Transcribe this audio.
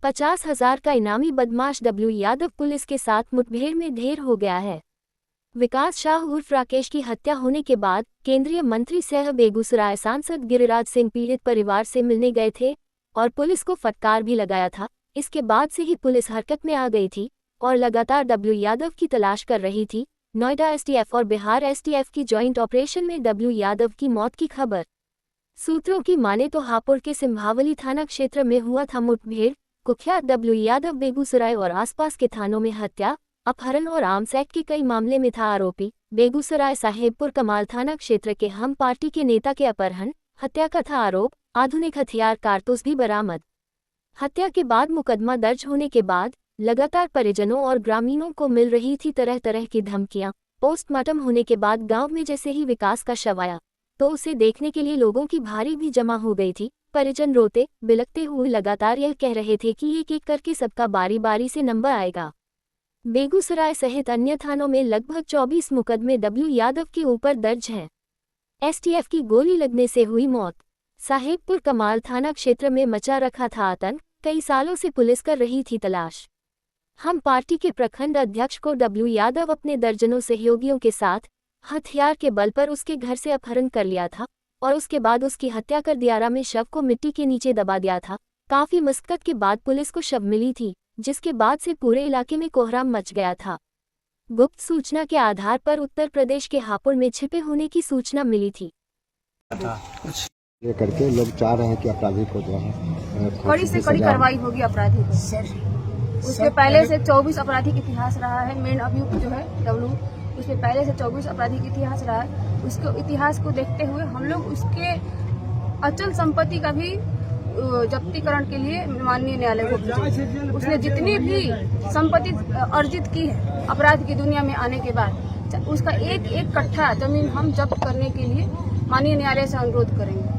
50,000 का इनामी बदमाश डब्ल्यू यादव पुलिस के साथ मुठभेड़ में ढेर हो गया है। विकास शाह उर्फ राकेश की हत्या होने के बाद केंद्रीय मंत्री सह बेगूसराय सांसद गिरिराज सिंह पीड़ित परिवार से मिलने गए थे और पुलिस को फटकार भी लगाया था। इसके बाद से ही पुलिस हरकत में आ गई थी और लगातार डब्ल्यू यादव की तलाश कर रही थी। नोएडा एसटीएफ और बिहार एसटीएफ की जॉइंट ऑपरेशन में डब्ल्यू यादव की मौत की खबर। सूत्रों की माने तो हापुड़ के सिंभावली थाना क्षेत्र में हुआ था मुठभेड़। कुख्यात डब्ल्यू यादव बेगूसराय और आसपास के थानों में हत्या, अपहरण और आर्म्स एक्ट के कई मामले में था आरोपी। बेगूसराय साहेबपुर कमाल थाना क्षेत्र के हम पार्टी के नेता के अपहरण, हत्या का था आरोप। आधुनिक हथियार कारतूस भी बरामद। हत्या के बाद मुकदमा दर्ज होने के बाद लगातार परिजनों और ग्रामीणों को मिल रही थी तरह तरह की धमकियां। पोस्टमार्टम होने के बाद गांव में जैसे ही विकास का शव आया तो उसे देखने के लिए लोगों की भारी भी जमा हो गई थी। परिजन रोते बिलखते हुए लगातार यह कह रहे थे कि एक एक करके सबका बारी बारी से नंबर आएगा। बेगूसराय सहित अन्य थानों में लगभग 24 मुकदमे डब्ल्यू यादव के ऊपर दर्ज हैं। एसटीएफ की गोली लगने से हुई मौत। साहेबपुर कमाल थाना क्षेत्र में मचा रखा था आतंक। कई सालों से पुलिस कर रही थी तलाश। हम पार्टी के प्रखंड अध्यक्ष को डब्ल्यू यादव अपने दर्जनों सहयोगियों के साथ हथियार के बल पर उसके घर से अपहरण कर लिया था और उसके बाद उसकी हत्या कर दियारा में शव को मिट्टी के नीचे दबा दिया था। काफी मशक्कत के बाद पुलिस को शव मिली थी, जिसके बाद से पूरे इलाके में कोहराम मच गया था। गुप्त सूचना के आधार पर उत्तर प्रदेश के हापुड़ में छिपे होने की सूचना मिली थी। ये करके लोग चाह रहे हैं कि अपराधी को जो है कड़ी से कड़ी कार्रवाई होगी अपराधी को। उसके पहले से 24 आपराधिक इतिहास रहा है। मेन अभियुक्त जो है डब्लू, उसके पहले से 24 आपराधिक इतिहास रहा है। उसके इतिहास को देखते हुए हम लोग उसके अचल संपत्ति का भी जब्तीकरण के लिए माननीय न्यायालय को भेजे। उसने जितनी भी संपत्ति अर्जित की है अपराध की दुनिया में आने के बाद, उसका एक एक कट्ठा जमीन हम जब्त करने के लिए माननीय न्यायालय से अनुरोध करेंगे।